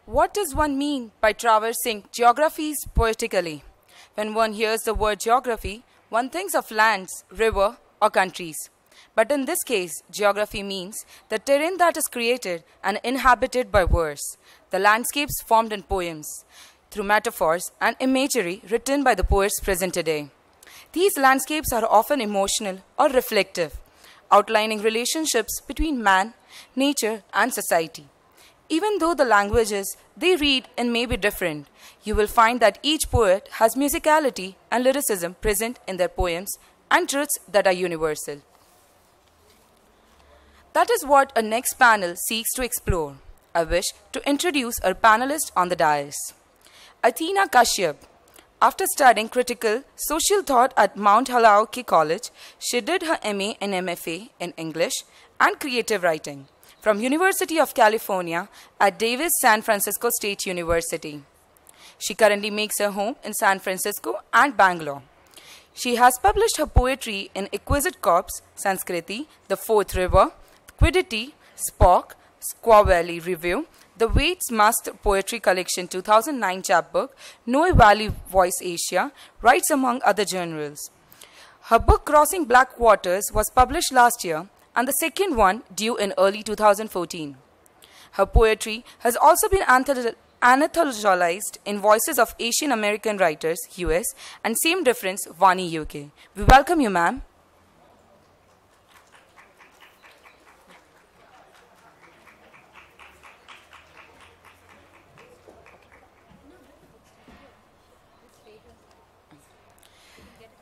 What does one mean by traversing geographies poetically? When one hears the word geography, one thinks of lands, river, or countries. But in this case, geography means the terrain that is created and inhabited by verse, the landscapes formed in poems, through metaphors and imagery written by the poets present today. These landscapes are often emotional or reflective, outlining relationships between man, nature, and society. Even though the languages they read in may be different, you will find that each poet has musicality and lyricism present in their poems and truths that are universal. That is what our next panel seeks to explore. I wish to introduce our panelist on the dais. Athena Kashyap. After studying critical social thought at Mount Lassaque College, she did her MA and MFA in English and creative writing from University of California at Davis San Francisco State University. She currently makes her home in San Francisco and Bangalore. She has published her poetry in Exquisite Corpse, Sanskriti, The Fourth River, Quiddity, Spock, Squaw Valley Review, The Waits Master Poetry Collection 2009 chapbook, Noe Valley Voice Asia, writes among other journals. Her book Crossing Black Waters was published last year and the second one due in early 2014. Her poetry has also been anthologized in Voices of Asian American Writers, US, and Same Difference, Rani, UK. We welcome you, ma'am.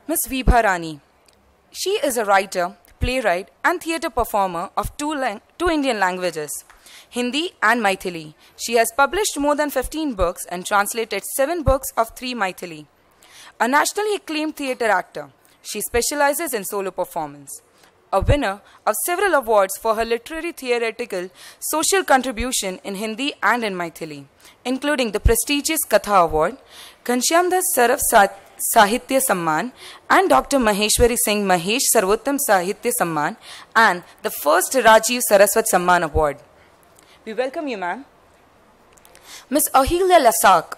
Miss Vibha Rani. She is a writer, playwright, and theatre performer of two Indian languages, Hindi and Maithili. She has published more than 15 books and translated 7 books of 3 Maithili. A nationally acclaimed theatre actor, she specializes in solo performance. A winner of several awards for her literary theoretical social contribution in Hindi and in Maithili, including the prestigious Katha Award, Kashyap Saraf Sahitya Samman and Dr. Maheshwari Singh Mahesh Sarvottam Sahitya Samman and the first Rajiv Saraswat Samman Award. We welcome you, ma'am. Miss Aurelia Lassaque.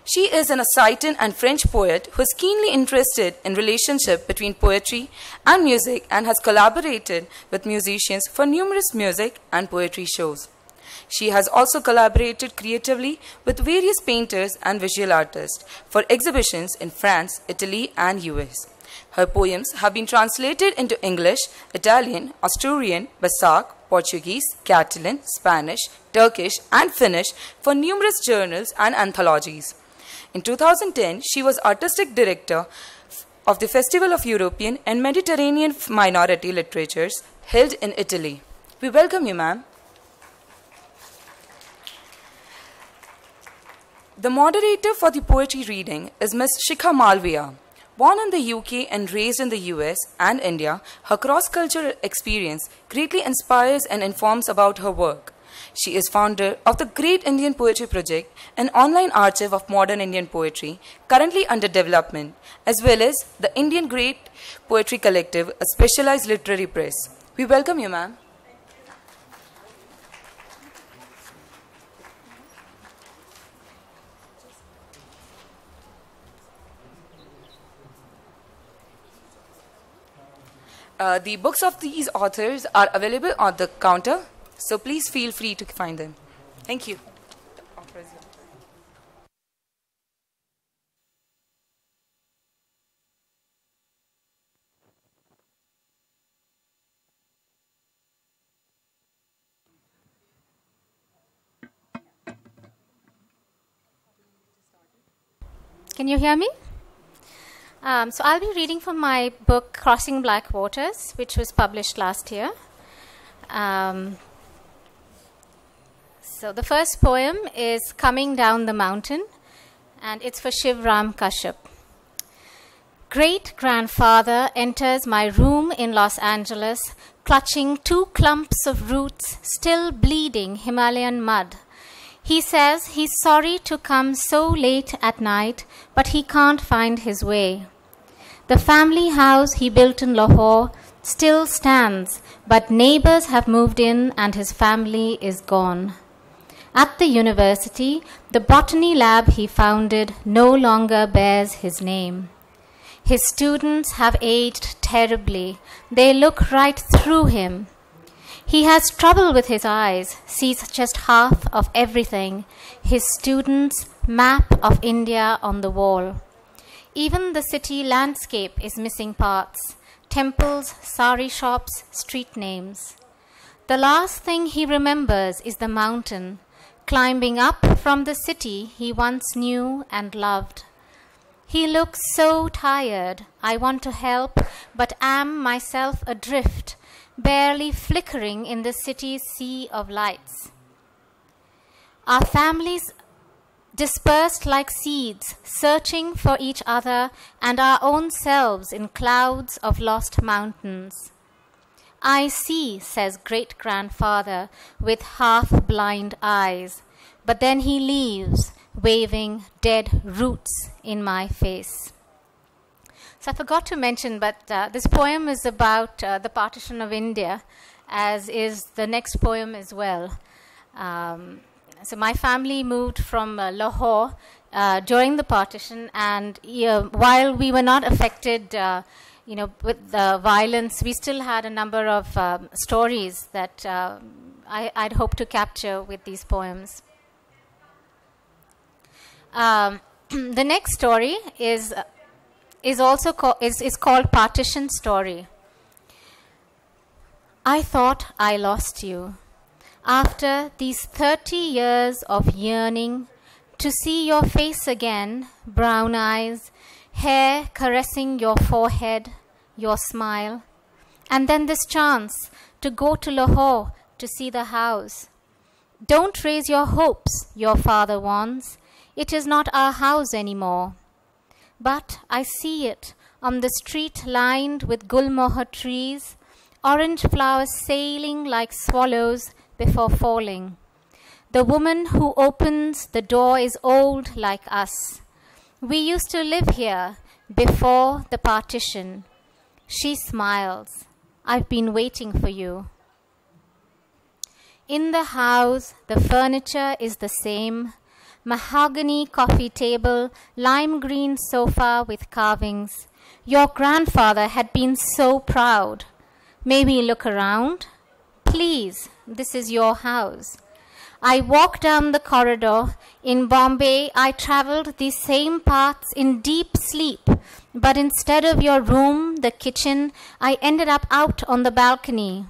She is an Occitan and French poet who is keenly interested in relationship between poetry and music and has collaborated with musicians for numerous music and poetry shows. She has also collaborated creatively with various painters and visual artists for exhibitions in France, Italy, and US. Her poems have been translated into English, Italian, Asturian, Basque, Portuguese, Catalan, Spanish, Turkish, and Finnish for numerous journals and anthologies. In 2010, she was artistic director of the Festival of European and Mediterranean Minority Literatures held in Italy. We welcome you, ma'am. The moderator for the poetry reading is Miss Shikha Malaviya. Born in the UK and raised in the US and India, her cross-cultural experience greatly inspires and informs about her work. She is founder of the Great Indian Poetry Project, an online archive of modern Indian poetry currently under development, as well as the Indian Great Poetry Collective, a specialized literary press. We welcome you, ma'am. The books of these authors are available on the counter, so please feel free to find them. Thank you. Can you hear me? So I'll be reading from my book, Crossing Black Waters, which was published last year. So the first poem is Coming Down the Mountain, and it's for Shivram Kashyap. Great-grandfather enters my room in Los Angeles, clutching 2 clumps of roots, still bleeding Himalayan mud. He says he's sorry to come so late at night, but he can't find his way. The family house he built in Lahore still stands, but neighbors have moved in and his family is gone. At the university, the botany lab he founded no longer bears his name. His students have aged terribly. They look right through him. He has trouble with his eyes, sees just half of everything. His students' map of India on the wall. Even the city landscape is missing parts. Temples, sari shops, street names. The last thing he remembers is the mountain, climbing up from the city he once knew and loved. He looks so tired. I want to help, but am myself adrift, barely flickering in the city's sea of lights. Our families dispersed like seeds, searching for each other and our own selves in clouds of lost mountains. I see, says great-grandfather with half-blind eyes, but then he leaves, waving dead roots in my face. So I forgot to mention, but this poem is about the partition of India, as is the next poem as well. So my family moved from Lahore during the partition, and while we were not affected, with the violence, we still had a number of stories that I'd hoped to capture with these poems. The next story is also called Partition Story. I thought I lost you. After these 30 years of yearning to see your face again, brown eyes, hair caressing your forehead, your smile, and then this chance to go to Lahore to see the house. Don't raise your hopes, your father warns. It is not our house anymore. But I see it on the street lined with gulmohar trees, orange flowers sailing like swallows before falling. The woman who opens the door is old like us. We used to live here before the partition. She smiles. I've been waiting for you. In the house, the furniture is the same. Mahogany coffee table, lime green sofa with carvings. Your grandfather had been so proud. May we look around? Please, this is your house. I walk down the corridor. In Bombay, I traveled these same paths in deep sleep. But instead of your room, the kitchen, I ended up out on the balcony.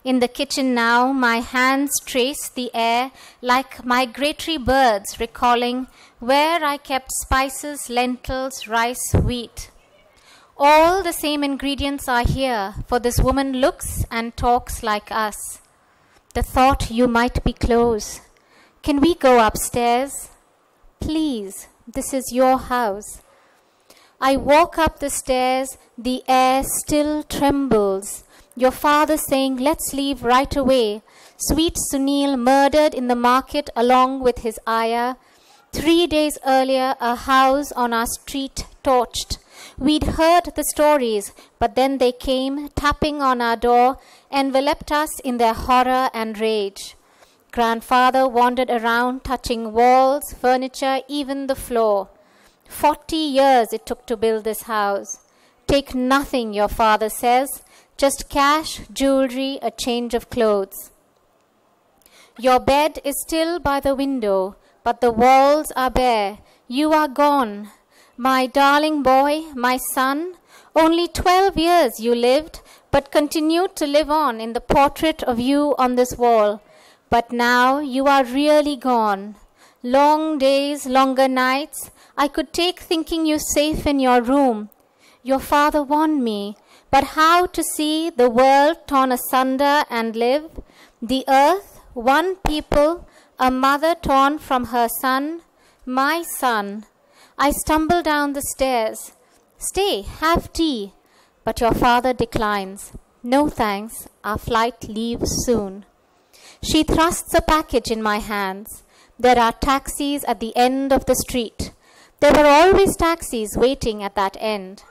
In the kitchen now, my hands trace the air like migratory birds recalling where I kept spices, lentils, rice, wheat. All the same ingredients are here, for this woman looks and talks like us. The thought you might be close. Can we go upstairs? Please, this is your house. I walk up the stairs, the air still trembles. Your father saying, let's leave right away. Sweet Sunil murdered in the market along with his ayah. 3 days earlier, a house on our street torched. We'd heard the stories, but then they came, tapping on our door, enveloped us in their horror and rage. Grandfather wandered around, touching walls, furniture, even the floor. 40 years it took to build this house. Take nothing, your father says, just cash, jewelry, a change of clothes. Your bed is still by the window, but the walls are bare. You are gone. My darling boy, my son, only 12 years you lived, but continued to live on in the portrait of you on this wall. But now you are really gone. Long days, longer nights, I could take thinking you safe in your room. Your father warned me, but how to see the world torn asunder and live? The earth, one people, a mother torn from her son, my son. I stumble down the stairs. Stay, have tea. But your father declines. No thanks, our flight leaves soon. She thrusts a package in my hands. There are taxis at the end of the street. There were always taxis waiting at that end.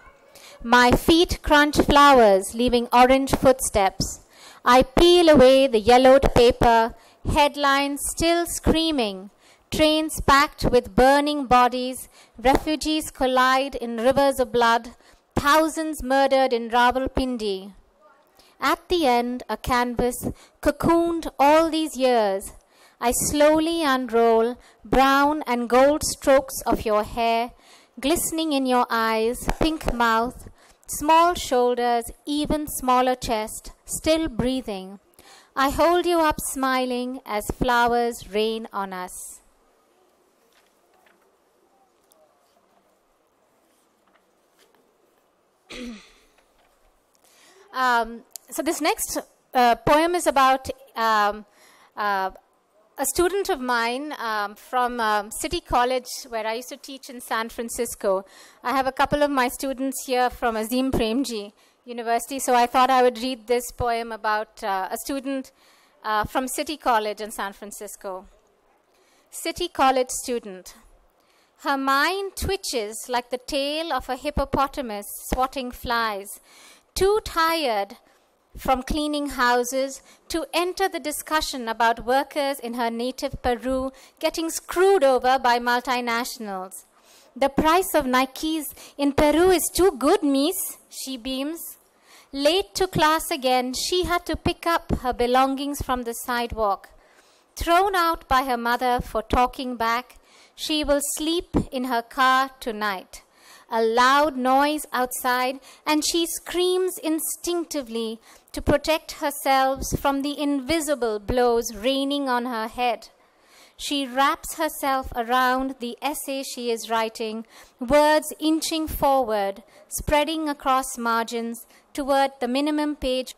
My feet crunch flowers, leaving orange footsteps. I peel away the yellowed paper, headlines still screaming, trains packed with burning bodies, refugees collide in rivers of blood, thousands murdered in Rawalpindi. At the end, a canvas cocooned all these years. I slowly unroll brown and gold strokes of your hair, glistening in your eyes, pink mouth, small shoulders, even smaller chest, still breathing. I hold you up smiling as flowers rain on us. So this next poem is about a student of mine from City College, where I used to teach in San Francisco. I have a couple of my students here from Azim Premji University, so I thought I would read this poem about a student from City College in San Francisco. City College student. Her mind twitches like the tail of a hippopotamus swatting flies, too tired from cleaning houses to enter the discussion about workers in her native Peru getting screwed over by multinationals. The price of Nikes in Peru is too good, miss, she beams. Late to class again, she had to pick up her belongings from the sidewalk. Thrown out by her mother for talking back, she will sleep in her car tonight. A loud noise outside, and she screams instinctively to protect herself from the invisible blows raining on her head. She wraps herself around the essay she is writing, words inching forward, spreading across margins toward the minimum page.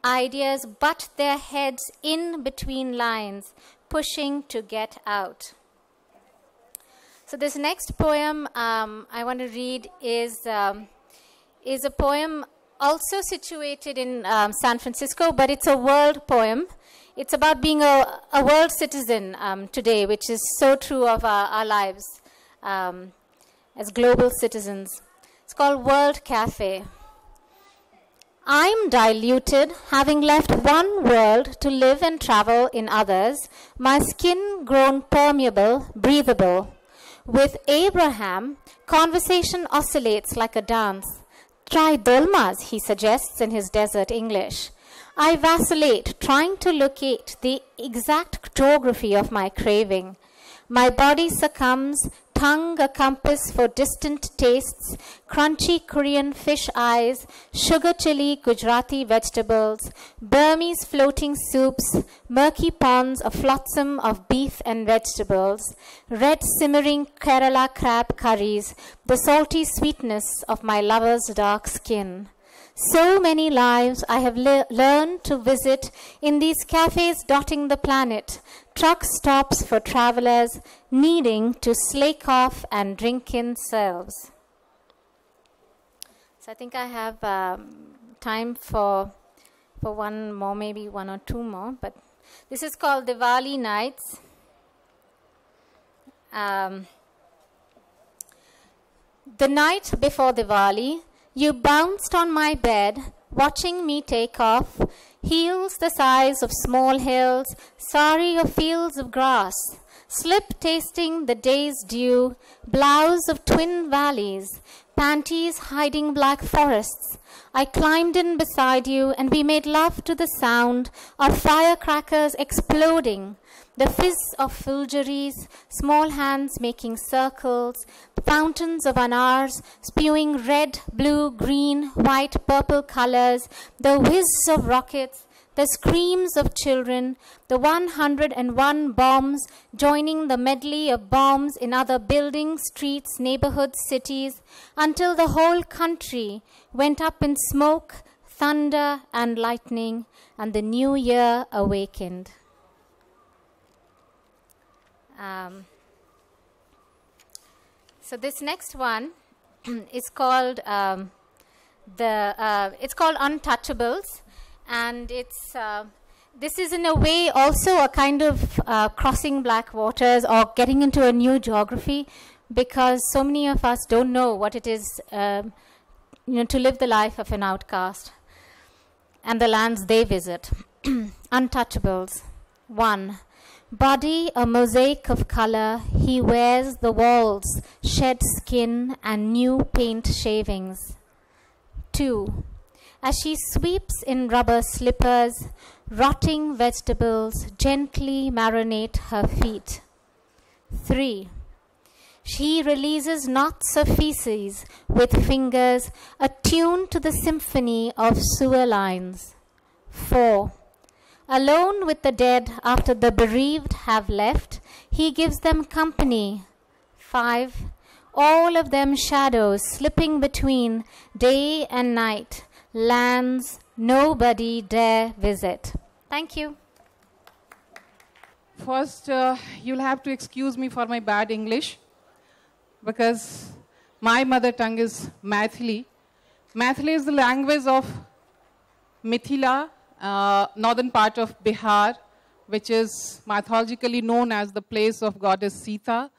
Ideas butt their heads in between lines, pushing to get out. So this next poem I want to read is a poem also situated in San Francisco, but it's a world poem. It's about being a world citizen today, which is so true of our lives as global citizens. It's called World Cafe. I'm diluted, having left one world to live and travel in others, my skin grown permeable, breathable. With Abraham, conversation oscillates like a dance. Try dolmas, he suggests in his desert English. I vacillate, trying to locate the exact geography of my craving. My body succumbs, tongue a compass for distant tastes, crunchy Korean fish eyes, sugar chili Gujarati vegetables, Burmese floating soups, murky ponds a flotsam of beef and vegetables, red simmering Kerala crab curries, the salty sweetness of my lover's dark skin. So many lives I have learned to visit in these cafes dotting the planet, truck stops for travelers needing to slake off and drink in selves. So I think I have time for one more, maybe one or two more, but this is called Diwali Nights. The night before Diwali, you bounced on my bed, watching me take off, heels the size of small hills, sari of fields of grass, slip tasting the day's dew, blouse of twin valleys, panties hiding black forests. I climbed in beside you and we made love to the sound of firecrackers exploding, the fizz of fulgeries, small hands making circles, fountains of anars spewing red, blue, green, white, purple colors, the whiz of rockets, the screams of children, the 101 bombs joining the medley of bombs in other buildings, streets, neighborhoods, cities, until the whole country went up in smoke, thunder, and lightning, and the new year awakened. So this next one is called it's called Untouchables, and it's this is in a way also a kind of crossing black waters or getting into a new geography, because so many of us don't know what it is to live the life of an outcast and the lands they visit. Untouchables. 1. Body a mosaic of color, he wears the walls, shed skin and new paint shavings. 2. As she sweeps in rubber slippers, rotting vegetables gently marinate her feet. 3. She releases knots of feces with fingers attuned to the symphony of sewer lines. 4. Alone with the dead after the bereaved have left, he gives them company. 5. All of them shadows slipping between day and night, lands nobody dare visit. Thank you. First, you'll have to excuse me for my bad English, because my mother tongue is Maithili. Maithili is the language of Mithila, northern part of Bihar, which is mythologically known as the place of goddess Sita.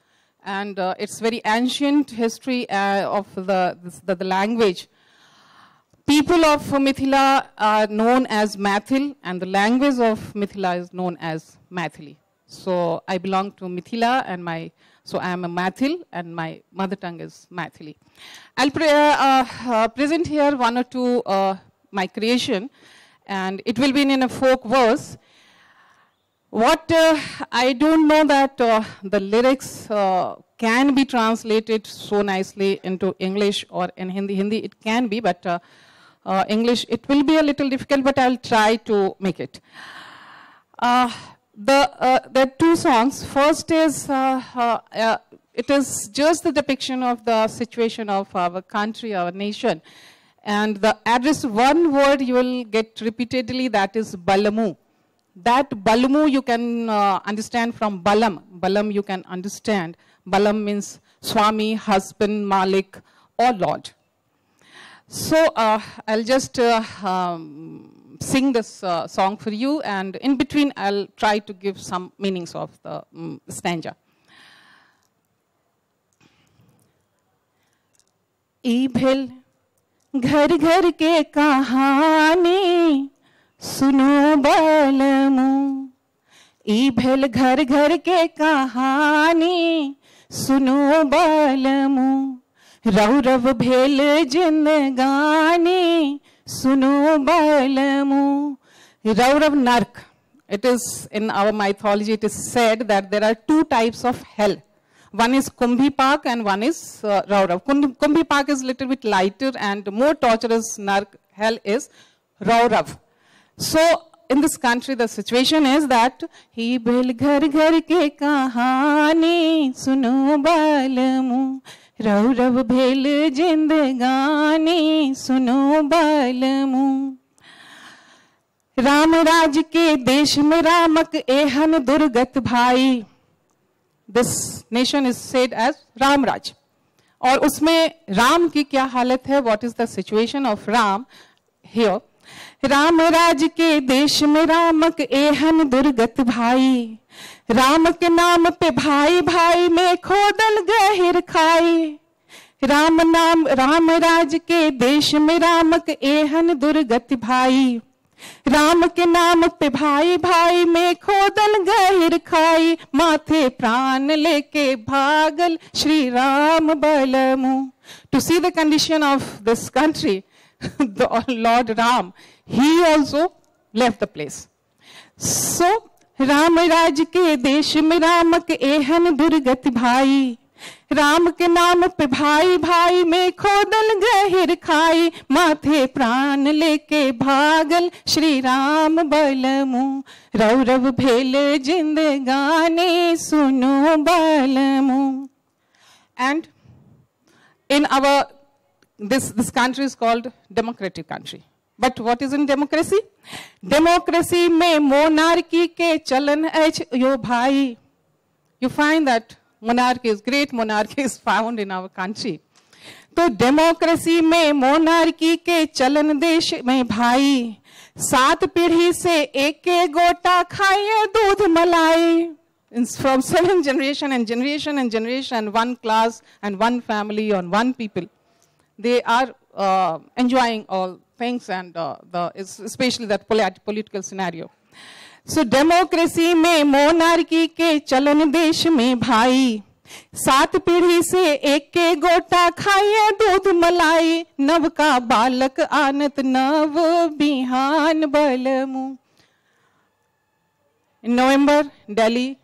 And it's very ancient history of the language. People of Mithila are known as Maithil, and the language of Mithila is known as Maithili. So I belong to Mithila, and so I am a Maithil, and my mother tongue is Maithili. I'll present here one or two my creation, and it will be in a folk verse. What I don't know that the lyrics can be translated so nicely into English or in Hindi. Hindi it can be, but English it will be a little difficult, but I'll try to make it. There are two songs. First is, it is just the depiction of the situation of our country, our nation. And the address, one word you will get repeatedly, that is Balamu. That Balamu you can understand from Balam. Balam you can understand. Balam means Swami, husband, Malik, or Lord. So I'll just sing this song for you, and in between I'll try to give some meanings of the stanza. ई भेल घर घर के कहानी सुनो बालमू, ई भेल घर घर के कहानी सुनो बालमू, रौरव भेल जिंदगानी सुनो बालमू. Raurav Nark. It is in our mythology, it is said that there are two types of hell. One is Kumbhipak and one is Raurav. Kumbhipak is a little bit lighter, and more torturous Nark hell is Raurav. So in this country the situation is that he bhel ghar ghar ke kahani suno balmu, Raurav bhel jindagani suno balmu. Ram राज के देश में रामक एहन दुर्गत भाई. This nation is said as Ram Raj. और उसमें राम की क्या हालत है? What is the situation of Ram here? Ram राज के देश में रामक एहन दुर्गत भाई, राम के नाम पे भाई भाई में खोदल गहिर खाई. राम राज के देश में रामक एहन दुर्गत भाई, राम के नाम पे भाई भाई में खोदल गहिर खाई. माथे प्राण लेके भागल श्री राम बलमु. To see the condition of this country, the Lord Ram, he also left the place. So, Ram राज के देश में रामक एहन दुर्गत भाई, राम के नाम पे भाई भाई में खोदल गहिर खाई. माथे प्राण लेके भागल श्री राम बलमु, रौरव भेल जिंदगानी सुनो बलमु. And in our this country is called democratic country. But what is in democracy? Democracy में monarchy के चलन अछि यो भाई. You find that monarchy is great, monarchy is found in our country. तो डेमोक्रेसी में मोनार्की के चलन देश में भाई, 7 पीढ़ी से एक एक गोटा खाइए दूध मलाई. From 7 generation and generation and generation, one class and one family and one people, they are enjoying all things, and especially that political scenario. So democracy में मोनार्की के चलन देश में भाई, 7 पीढ़ी से एक के गोटा खाइए दूध मलाई, नव का बालक आनत नव बिहान बलमु। In November, Delhi,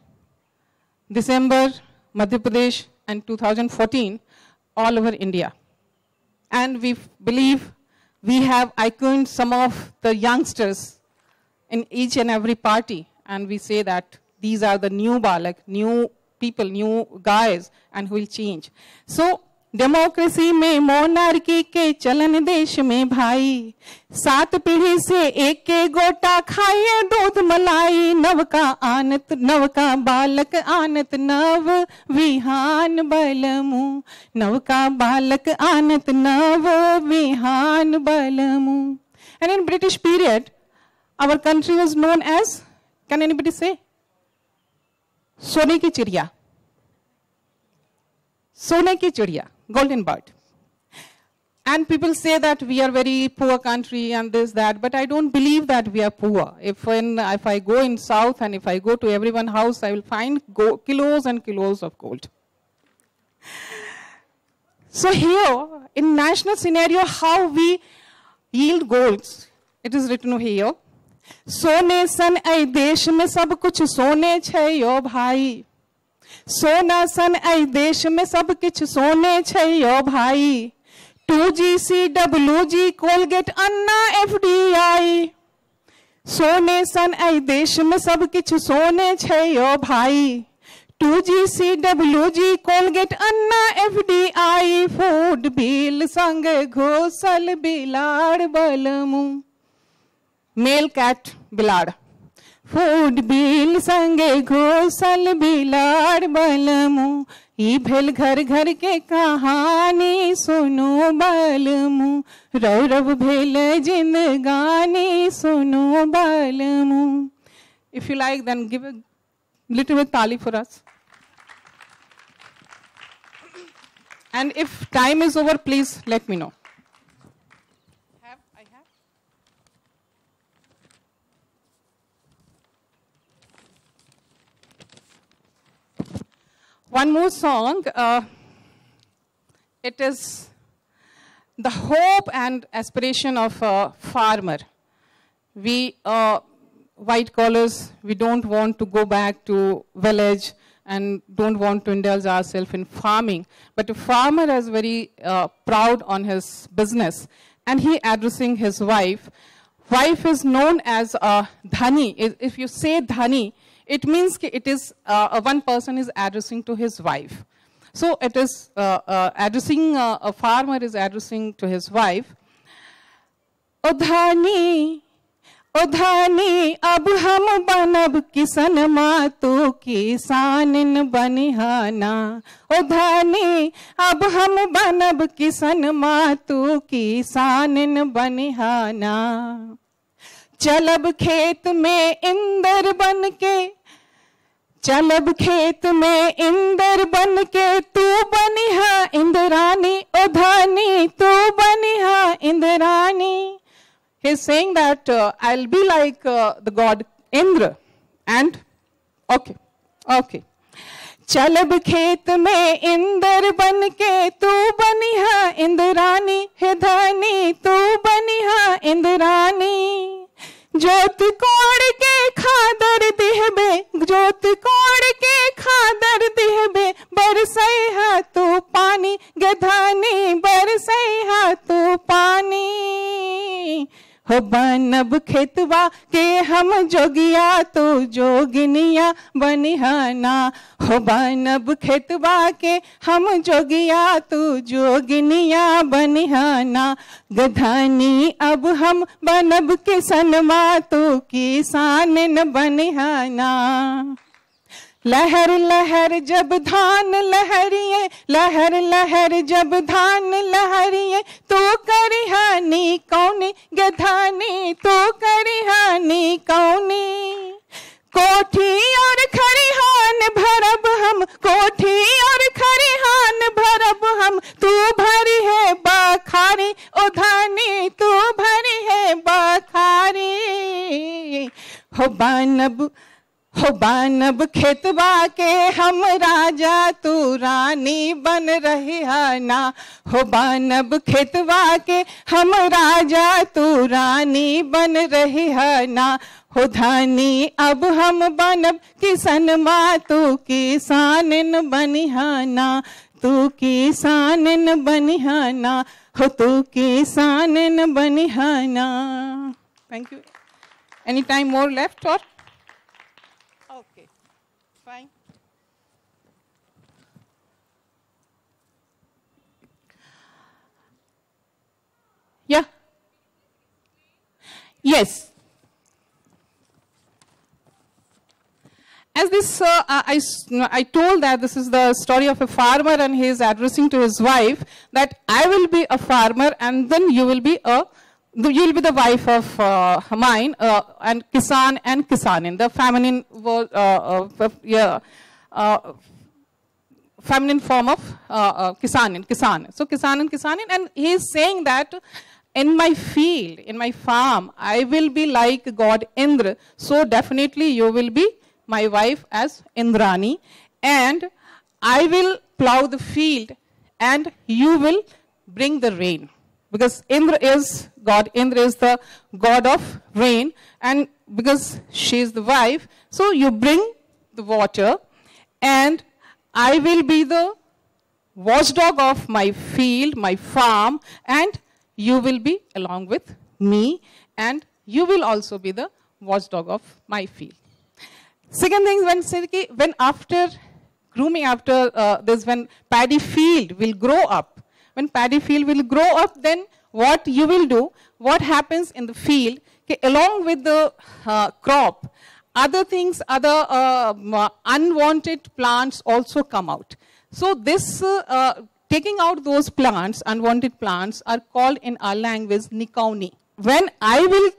December, Madhya Pradesh, and 2014, all over India. And we believe we have iconed some of the youngsters in each and every party, and we say that these are the new Balak, new people, new guys, and who will change. So, democracy में monarchy के चलन देश में भाई, 7 पीढ़ी से एक के गोटा खाइए दूध मलाई, नव का बालक आनत नव विहान बलमु, नव का बालक आनत नव विहान बलमु. And in British period, our country was known as, can anybody say? सोने की चिड़िया. सोने की चिड़िया, golden bird. And people say that we are very poor country and this, that, but I don't believe that we are poor. If I go in south and if I go to everyone's house, I will find kilos and kilos of gold. So here, in national scenario, how we yield golds, it is written here. सोने सन ऐ देश में सब कुछ सोने छे यो भाई, सोना सन ऐ देश में सब कुछ सोने छे यो भाई, 2G CWG कोलगेट अन्ना FDI, सोने सन ऐ देश में सब कुछ सोने छे यो भाई, 2G CWG कोलगेट अन्ना FDI, फूड बिल संग घोसल बिलाड़ बलमु, मेल कैट बिलाड़, फूड बिल संगे घोसल बिलाड़ बलमु, ई भेल घर घर के कहानी सुनो बलमु, रौरव भेल जिंदगानी सुनो बलमु. If you like, then give a little bit tali for us. And if time is over, please let me know. One more song. It is the hope and aspiration of a farmer. We white collars, we don't want to go back to village and don't want to indulge ourselves in farming. But a farmer is very proud on his business, and he addressing his wife. Wife is known as dhani. If you say dhani, it means it is one person is addressing to his wife. So it is addressing, a farmer is addressing to his wife. Udhani, udhani, ab hum banab kisan matu kisanin banihana. Udhani, ab hum banab kisan matu kisanin banihana. चलब खेत में इंदर बन के, चलब खेत में इंदर बन के, तू बनिहा इंद्रानी, ओ धानी तू बनिहा Indrani. He's saying that I'll be like the god Indra. And okay. चलब खेत में इंदर बन के, तू बनिहा इंद्रानी, हे धानी तू बनिहा इंद्रानी. जोत कोड़ के खादर दिहबे, जोत कोड़ के खादर दिहबे, बरसै हा तू पानी, गधानी बरसै हा तू पानी. हो बनब खेतवा के हम जोगिया तो जोगिनिया बनिहाना, हो बनब खेतवा के हम जोगिया तो जोगिनिया बनिहाना. गधानी अब हम बनब किसनमा तो किसान न बनिहाना. लहर लहर जब धान लहरिए, लहर लहर जब धान लहरिए, तो करिहानी कौनी गधानी, तो करिहानी कौनी. कोठी और खरिहान भरब हम, कोठी और खरिहान भरब हम, तू भरी है बखारी, ओ धानी तू भरी है बखारी. हो हो बानब खेतबा के हम राजा तू रानी बन रही है ना, हो बानब खेतबा के हम राजा तू रानी बन रही है ना, हो धानी अब हम बनब किसन माँ तू किसानिन बनी है ना, तू किसानिन बनी है ना, हो तू किसानिन बनी है ना. Thank you. Any time more left or? Okay, fine. Yeah. Yes. As this, I told that this is the story of a farmer and he is addressing to his wife that I will be a farmer and then you will be the wife of mine, and Kisan and Kisanin, the feminine feminine form of Kisan. So Kisan and Kisanin, and he is saying that in my field, in my farm, I will be like God Indra. So definitely you will be my wife as Indrani, and I will plow the field and you will bring the rain. Because Indra is God, Indra is the god of rain, and because she is the wife, so you bring the water, and I will be the watchdog of my field, my farm, and you will be along with me, and you will also be the watchdog of my field. Second thing, when after grooming, after this, when paddy field will grow up, when paddy field will grow up, then what you will do, what happens in the field, along with the crop, other things, other unwanted plants also come out. So this, taking out those plants, unwanted plants, are called in our language nikauni. When I will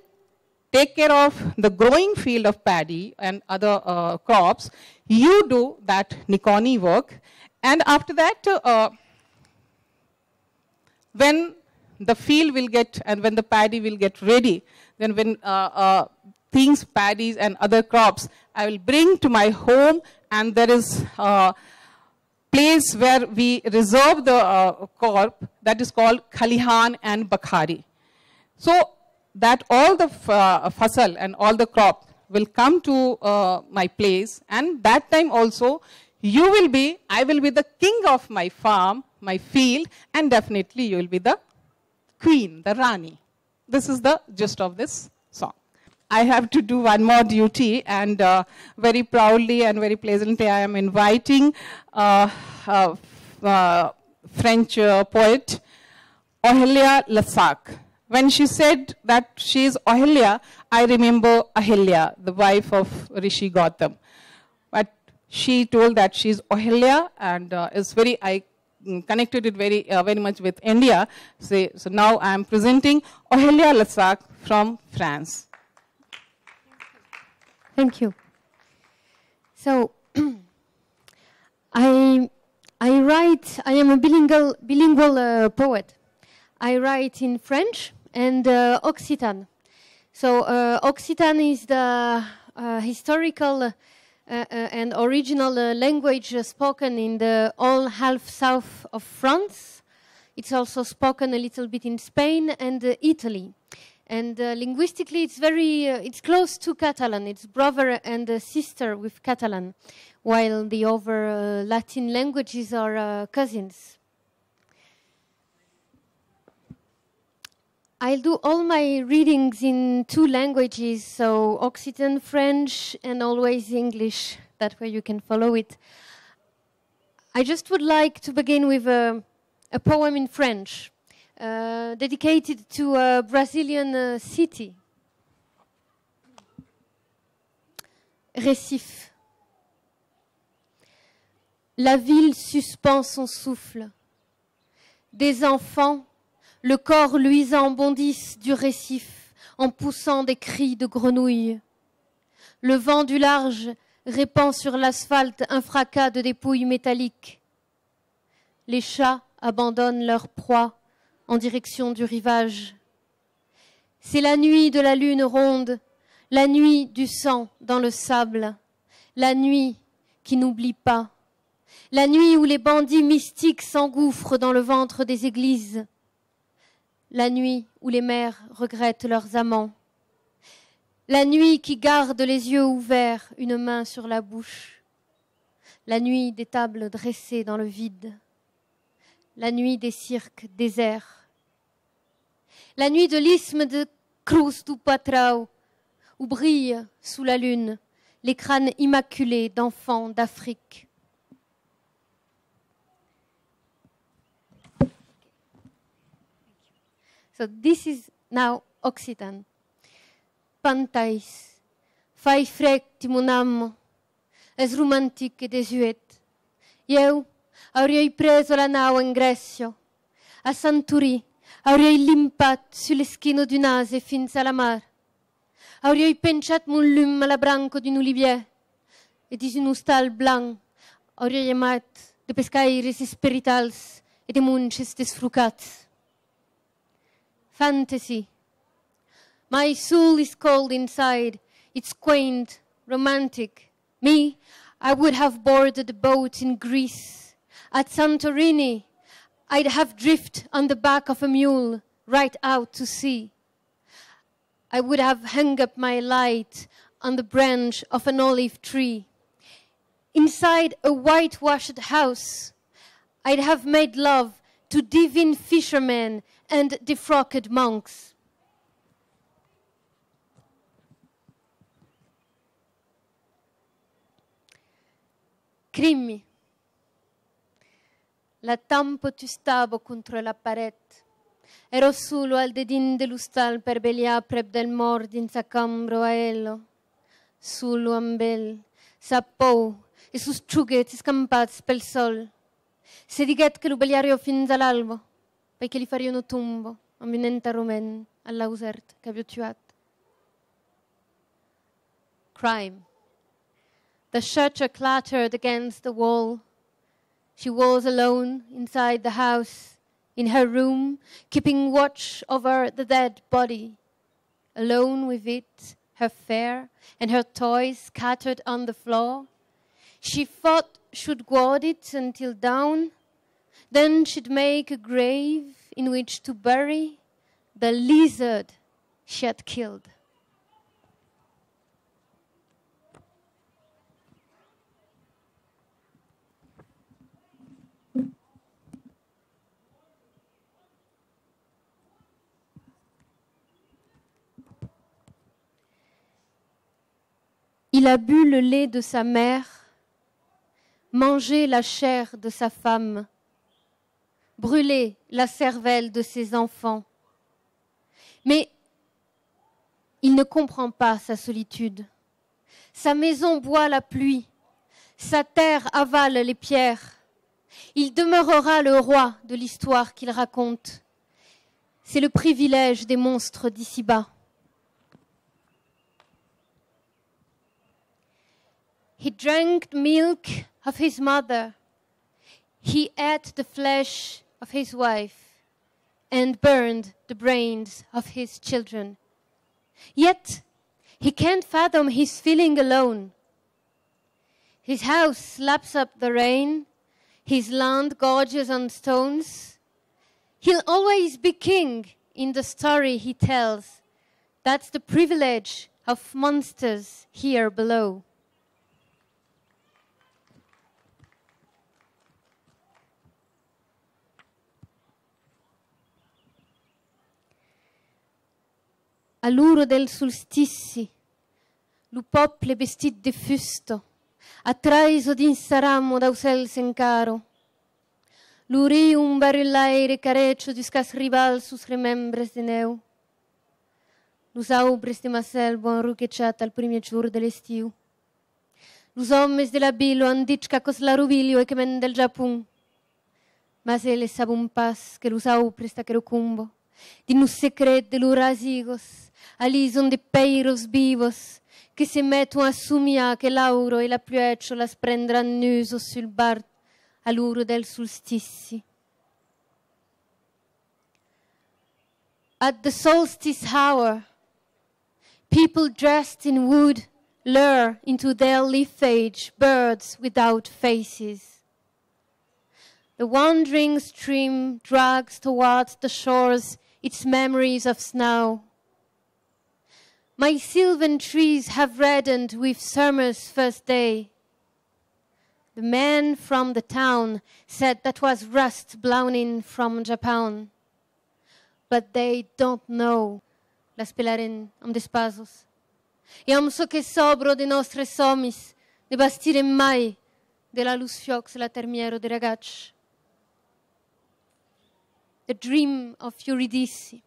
take care of the growing field of paddy and other crops, you do that nikauni work, and after that, when the field will get, and when the paddy will get ready, then when things, paddies and other crops, I will bring to my home, and there is a place where we reserve the crop, that is called Khalihan and Bakhari. So that all the fasal and all the crop will come to my place, and that time also you will be, I will be the king of my farm, my field, and definitely you will be the queen, the Rani. This is the gist of this song. I have to do one more duty, and very proudly and very pleasantly I am inviting French poet Aurelia Lassaque. When she said that she is Aurelia, I remember Ahilya, the wife of Rishi Gautam. But she told that she is Aurelia, and is very, I connected it very, very much with India. So now I am presenting Aurelia Lassaque from France. Thank you. So I am a bilingual poet. I write in French and Occitan. So Occitan is the historical and original language spoken in the all half south of France. It's also spoken a little bit in Spain and Italy. And linguistically, it's close to Catalan. It's brother and sister with Catalan, while the other Latin languages are cousins. I'll do all my readings in 2 languages, so Occitan, French, and always English. That way you can follow it. I just would like to begin with a poem in French, dedicated to a Brazilian city. Recife. La ville suspend son souffle. Des enfants, le corps luisant, bondissent du récif en poussant des cris de grenouilles. Le vent du large répand sur l'asphalte un fracas de dépouilles métalliques. Les chats abandonnent leur proie en direction du rivage. C'est la nuit de la lune ronde. La nuit du sang dans le sable, la nuit qui n'oublie pas, la nuit où les bandits mystiques s'engouffrent dans le ventre des églises, la nuit où les mères regrettent leurs amants, la nuit qui garde les yeux ouverts, une main sur la bouche, la nuit des tables dressées dans le vide, la nuit des cirques déserts, la nuit de l'isthme de Cruz du Patrao, où brillent sous la lune les crânes immaculés d'enfants d'Afrique. So this is now Occitan. Pantais, fai frecti mon amo, es romantic e desuet. Eu avrei preso la nau in Grecia, a Santorí, avrei limpat sull'eschino d'un ase fins alla mar. Avrei penchat mon lume à la branco d'un olivier, et dis un hostal blanc, avrei amat de pescaires esperitals et de munches desfrucats. Fantasy. My soul is cold inside. It's quaint, romantic. Me, I would have boarded a boat in Greece. At Santorini, I'd have drifted on the back of a mule right out to sea. I would have hung up my light on the branch of an olive tree. Inside a whitewashed house, I'd have made love to divine fishermen and defrocked monks. Crimmi. La tampo tu stavo contro la paret. Ero solo al dedin dell'ustal per belia prep del mord in sa cambro a ello. Solo ambel, sapou, e sus ciughetti scampats pel sol. Se diguet che lo beliario fins all'albo, perché li fario no tumbo, amminenta romen, alla usert, che avio tuat. Crime. The shutter clattered against the wall. She was alone inside the house, in her room, keeping watch over the dead body. Alone with it, her fare and her toys scattered on the floor. She thought she'd guard it until dawn. Then she'd make a grave in which to bury the lizard she had killed. Il a bu le lait de sa mère, mangé la chair de sa femme, brûlé la cervelle de ses enfants. Mais il ne comprend pas sa solitude. Sa maison boit la pluie, sa terre avale les pierres. Il demeurera le roi de l'histoire qu'il raconte. C'est le privilège des monstres d'ici-bas. He drank the milk of his mother. He ate the flesh of his wife and burned the brains of his children. Yet he can't fathom his feeling alone. His house laps up the rain. His land gorges on stones. He'll always be king in the story he tells. That's the privilege of monsters here below. All'uro del solstici, lo pople vestit de fusto, attraiso d'insaramo da usel sencaro. L'uri un barrillaire careccio di scas rival sus remembres de neu. Los aubres de Marcel bon ruquechat al primi giur dell'estiu. Los hommes de la bilo han dit ca cos l'arubilio e che men del Japun. Mas ele sabe un pas que los aubres taquero cumbo. Di nos secret de los rasigos, ali son de peiros vivos, che se mettono a sumia che l'auro e la plueccio las prendran nuso sul bar all'uro del solstici. At the solstice hour, People dressed in wood lure into their leafage birds without faces. The wandering stream drags towards the shores its memories of snow. My sylvan trees have reddened with summer's first day. The man from the town said that was rust blown in from Japan. But they don't know. La spelaren am despasos. Iam so che sobro de nostre somis, de bastire mai, de la luz fiox la termiero de ragazzi. The dream of Eurydice.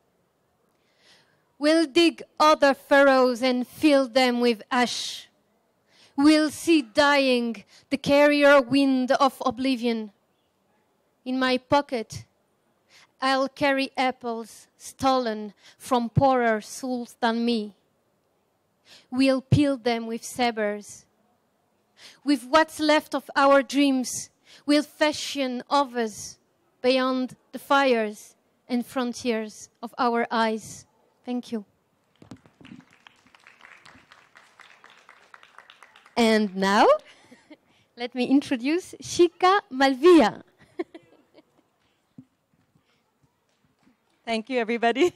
We'll dig other furrows and fill them with ash. We'll see dying the carrier wind of oblivion. In my pocket, I'll carry apples stolen from poorer souls than me. We'll peel them with sabers. With what's left of our dreams, we'll fashion others beyond the fires and frontiers of our eyes. Thank you. And now, let me introduce Shikha Malaviya. Thank you, everybody.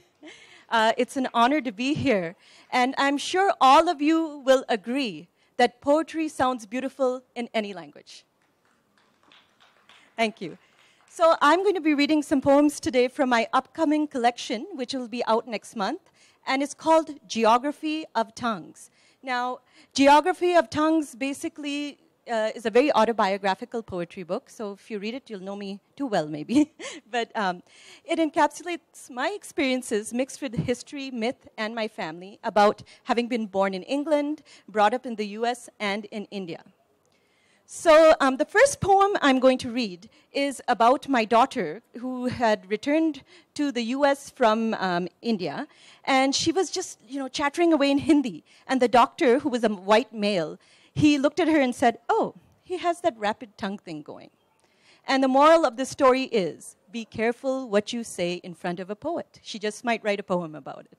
It's an honor to be here. And I'm sure all of you will agree that poetry sounds beautiful in any language. Thank you. So I'm going to be reading some poems today from my upcoming collection, which will be out next month. And it's called Geography of Tongues. Now, Geography of Tongues basically is a very autobiographical poetry book. So if you read it, you'll know me too well, maybe. But it encapsulates my experiences mixed with history, myth, and my family about having been born in England, brought up in the US, and in India. So the first poem I'm going to read is about my daughter who had returned to the US from India. And she was just, chattering away in Hindi. And the doctor, who was a white male, he looked at her and said, "Oh, he has that rapid tongue thing going." And the moral of the story is, be careful what you say in front of a poet. She just might write a poem about it.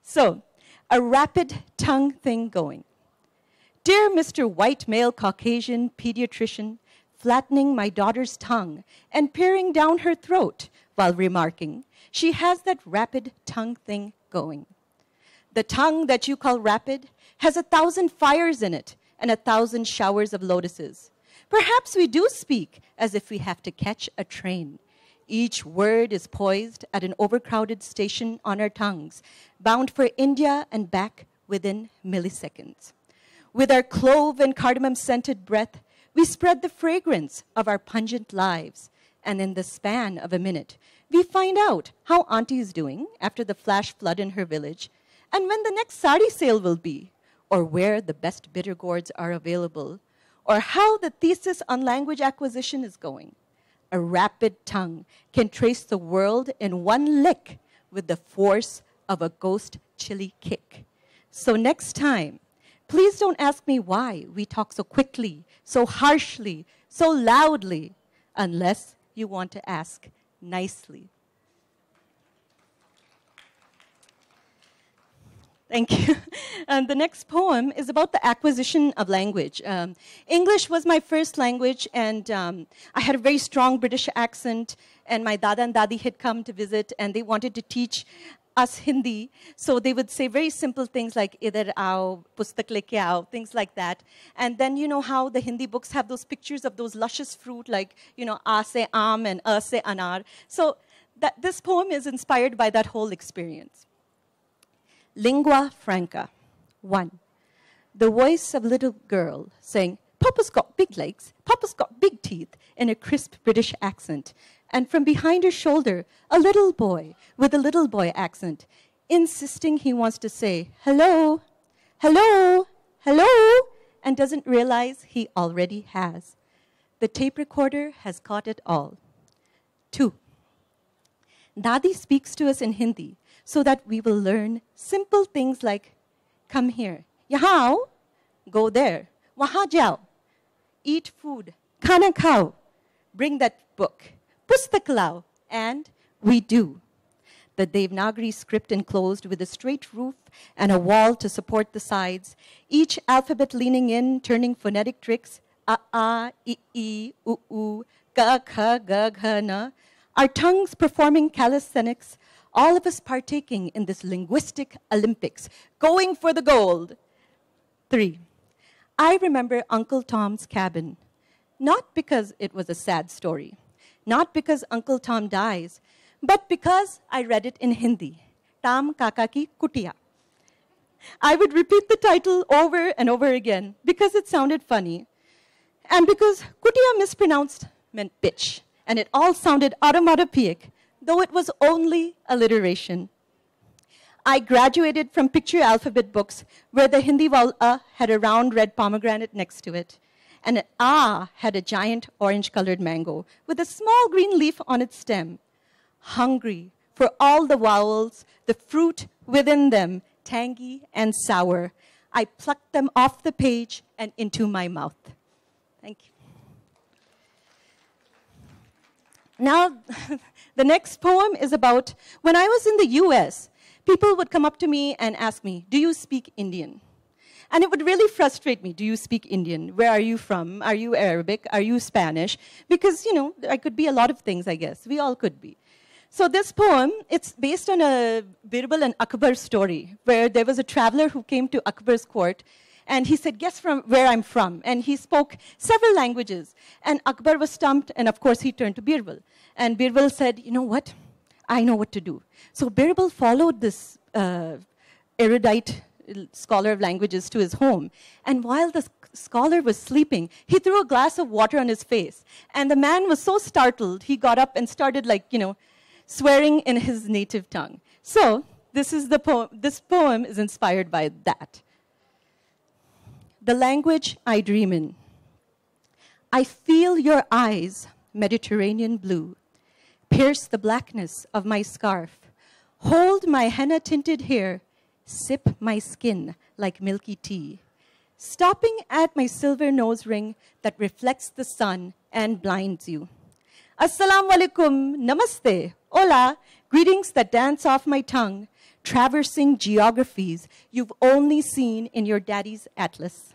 So, a rapid tongue thing going. Dear Mr. White Male Caucasian Pediatrician, flattening my daughter's tongue and peering down her throat while remarking, she has that rapid tongue thing going. The tongue that you call rapid has 1,000 fires in it and 1,000 showers of lotuses. Perhaps we do speak as if we have to catch a train. Each word is poised at an overcrowded station on our tongues, bound for India and back within milliseconds. With our clove and cardamom-scented breath, we spread the fragrance of our pungent lives. And in the span of a minute, we find out how Auntie is doing after the flash flood in her village, and when the next sari sale will be, or where the best bitter gourds are available, or how the thesis on language acquisition is going. A rapid tongue can trace the world in one lick with the force of a ghost chili kick. So next time, please don't ask me why we talk so quickly, so harshly, so loudly, unless you want to ask nicely. Thank you. And the next poem is about the acquisition of language. English was my first language, and I had a very strong British accent, and my dada and dadi had come to visit, and they wanted to teach us Hindi. So they would say very simple things like, idhar aao, pustak leke aao, things like that. And then you know how the Hindi books have those pictures of those luscious fruit, like, a se aam and a se anar. So this poem is inspired by that whole experience. Lingua franca. 1. The voice of a little girl saying, "Papa's got big legs, Papa's got big teeth," in a crisp British accent. And from behind her shoulder, a little boy with a little boy accent, insisting he wants to say, "Hello, hello, hello," and doesn't realize he already has. The tape recorder has caught it all. 2. Dadi speaks to us in Hindi so that we will learn simple things like, "Come here, yahan aao, go there, wahan jao, eat food, khana khao, bring that book, pustak lao," and we do. the Devanagari script enclosed with a straight roof and a wall to support the sides, each alphabet leaning in, turning phonetic tricks, a, I, u, u, ka, kha, ga, gha, na, our tongues performing calisthenics, all of us partaking in this linguistic Olympics, going for the gold. 3. I remember Uncle Tom's Cabin, not because it was a sad story, not because Uncle Tom dies, but because I read it in Hindi, Tam Kaka Ki Kutiya. I would repeat the title over and over again because it sounded funny, and because Kutiya mispronounced meant bitch, and it all sounded onomatopoeic, though it was only alliteration. I graduated from picture alphabet books where the Hindi vowel a had a round red pomegranate next to it, and an a had a giant orange-colored mango with a small green leaf on its stem. Hungry for all the vowels, the fruit within them, tangy and sour, I plucked them off the page and into my mouth. Thank you. Now, the next poem is about when I was in the US, people would come up to me and ask me, do you speak Indian? And it would really frustrate me. Do you speak Indian? Where are you from? Are you Arabic? Are you Spanish? Because, you know, I could be a lot of things, I guess. We all could be. So this poem, it's based on a Birbal and Akbar story, where there was a traveler who came to Akbar's court, and he said, guess from where I'm from. And he spoke several languages. And Akbar was stumped, and of course he turned to Birbal. And Birbal said, you know what? I know what to do. So Birbal followed this erudite scholar of languages to his home. And while the scholar was sleeping, he threw a glass of water on his face. And the man was so startled, he got up and started, like, you know, swearing in his native tongue. So this is the poem. This poem is inspired by that. The language I dream in. I feel your eyes, Mediterranean blue, pierce the blackness of my scarf, hold my henna-tinted hair, sip my skin like milky tea, stopping at my silver nose ring that reflects the sun and blinds you. Assalamu alaikum, namaste, hola, greetings that dance off my tongue, traversing geographies you've only seen in your daddy's atlas.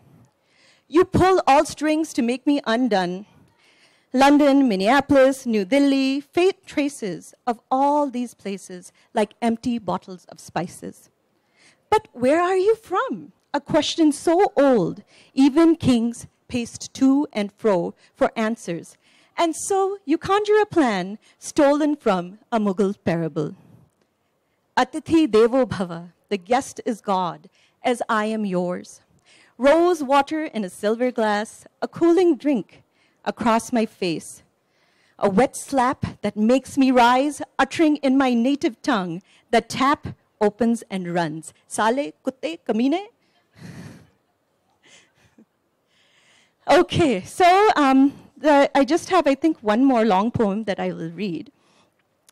You pull all strings to make me undone. London, Minneapolis, New Delhi, faint traces of all these places like empty bottles of spices. But where are you from? A question so old, even kings paced to and fro for answers. And so you conjure a plan stolen from a Mughal parable. Atithi Devo Bhava, the guest is God, as I am yours. Rose water in a silver glass, a cooling drink across my face. A wet slap that makes me rise, uttering in my native tongue, the tap opens and runs. Sale, kutte, kamine. Okay, so I just have, I think, one more long poem that I will read.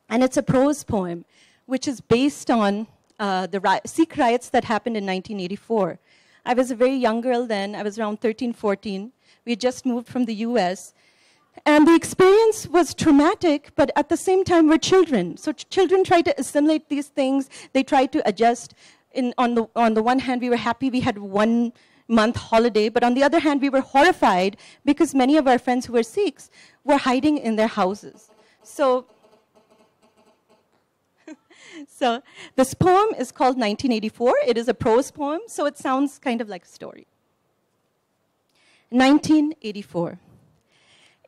And it's a prose poem, which is based on the Sikh riots that happened in 1984. I was a very young girl then. I was around 13, 14. We had just moved from the US. And the experience was traumatic, but at the same time, we're children. So children try to assimilate these things. They try to adjust. On the one hand, we were happy we had 1 month holiday, but on the other hand, we were horrified because many of our friends who were Sikhs were hiding in their houses. So this poem is called 1984. It is a prose poem, so it sounds kind of like a story. 1984.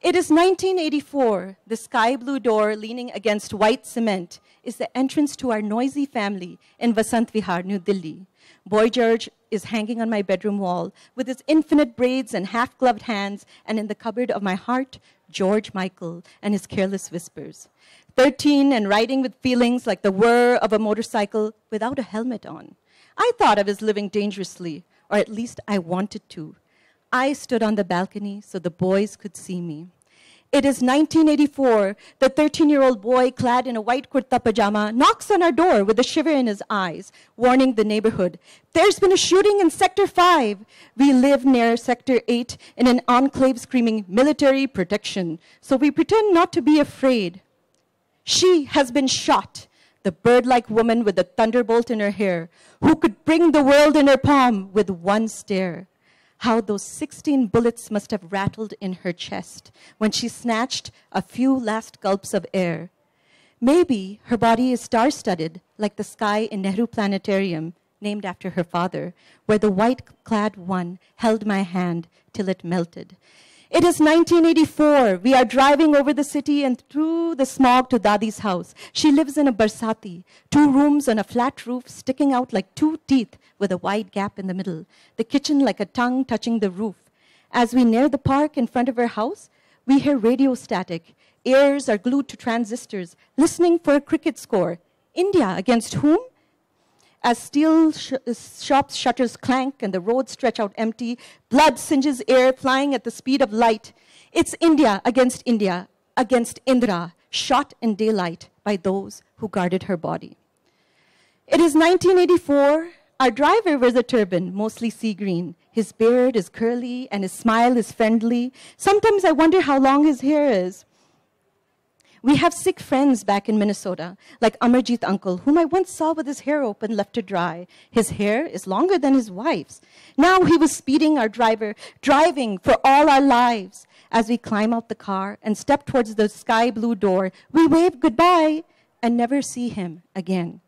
It is 1984. The sky blue door leaning against white cement is the entrance to our noisy family in Vasant Vihar, New Delhi. Boy George is hanging on my bedroom wall with his infinite braids and half-gloved hands, and in the cupboard of my heart, George Michael and his careless whispers. 13 and riding with feelings like the whir of a motorcycle without a helmet on. I thought I was living dangerously, or at least I wanted to. I stood on the balcony so the boys could see me. It is 1984. The 13-year-old boy clad in a white kurta pajama knocks on our door with a shiver in his eyes, warning the neighborhood. There's been a shooting in Sector 5. We live near Sector 8 in an enclave screaming military protection, so we pretend not to be afraid. She has been shot. the bird-like woman with the thunderbolt in her hair, who could bring the world in her palm with one stare. How those 16 bullets must have rattled in her chest when she snatched a few last gulps of air. Maybe her body is star-studded, like the sky in Nehru Planetarium, named after her father, where the white-clad one held my hand till it melted. It is 1984. We are driving over the city and through the smog to Dadi's house. She lives in a barsati, 2 rooms on a flat roof sticking out like 2 teeth with a wide gap in the middle, the kitchen like a tongue touching the roof. As we near the park in front of her house, we hear radio static. Ears are glued to transistors, listening for a cricket score. India against whom? As steel shop shutters clank and the roads stretch out empty, blood singes air flying at the speed of light. It's India, against Indra, shot in daylight by those who guarded her body. It is 1984. Our driver wears a turban, mostly sea green. His beard is curly and his smile is friendly. Sometimes I wonder how long his hair is. We have Sikh friends back in Minnesota, like Amarjit uncle, whom I once saw with his hair open, left to dry. His hair is longer than his wife's. Now he was speeding our driver, driving for all our lives. As we climb out the car and step towards the sky blue door, we wave goodbye and never see him again.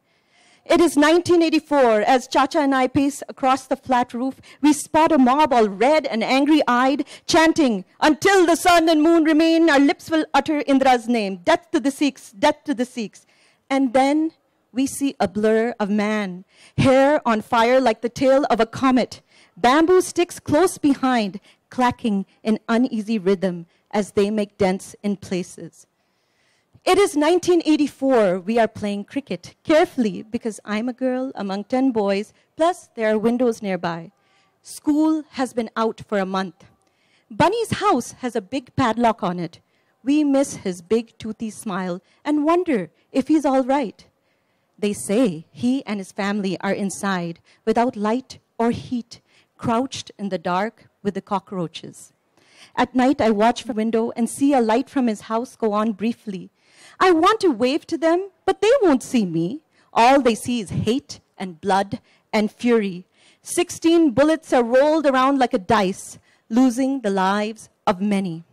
It is 1984. As Chacha and I pace across the flat roof, we spot a mob all red and angry-eyed, chanting, "Until the sun and moon remain, our lips will utter Indra's name. Death to the Sikhs, death to the Sikhs." And then we see a blur of man, hair on fire like the tail of a comet, bamboo sticks close behind, clacking in uneasy rhythm as they make dents in places. It is 1984. We are playing cricket, carefully, because I'm a girl among 10 boys, plus there are windows nearby. School has been out for a month. Bunny's house has a big padlock on it. We miss his big toothy smile and wonder if he's all right. They say he and his family are inside, without light or heat, crouched in the dark with the cockroaches. At night, I watch from the window and see a light from his house go on briefly. I want to wave to them, but they won't see me. All they see is hate and blood and fury. 16 bullets are rolled around like a dice, losing the lives of many.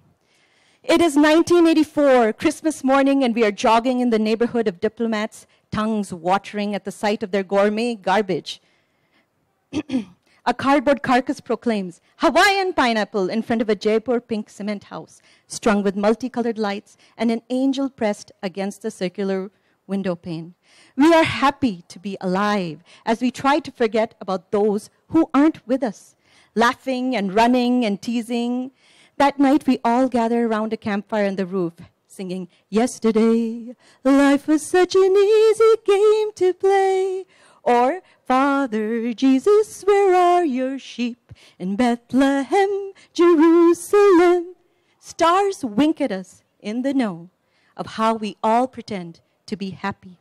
It is 1984, Christmas morning, and we are jogging in the neighborhood of diplomats, tongues watering at the sight of their gourmet garbage. A cardboard carcass proclaims, "Hawaiian pineapple," in front of a Jaipur pink cement house, strung with multicolored lights and an angel pressed against the circular window pane. We are happy to be alive as we try to forget about those who aren't with us, laughing and running and teasing. That night, we all gather around a campfire on the roof, singing, "Yesterday, life was such an easy game to play." Or, "Father Jesus, where are your sheep? In Bethlehem, Jerusalem." Stars wink at us in the know of how we all pretend to be happy.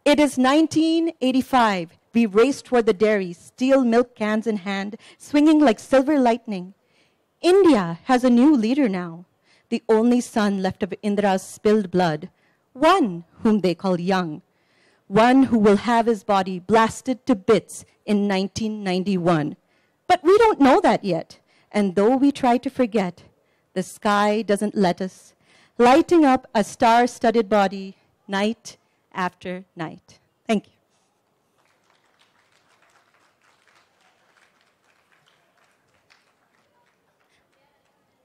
It is 1985. We race toward the dairy, steel milk cans in hand, swinging like silver lightning. India has a new leader now, the only son left of Indra's spilled blood, one whom they call young, one who will have his body blasted to bits in 1991. But we don't know that yet, and though we try to forget, the sky doesn't let us, lighting up a star-studded body night after night. Thank you.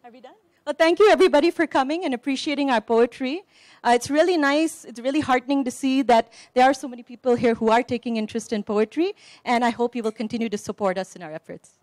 Are we done? Well, thank you, everybody, for coming and appreciating our poetry. It's really nice. It's really heartening to see that there are so many people here who are taking interest in poetry, and I hope you will continue to support us in our efforts.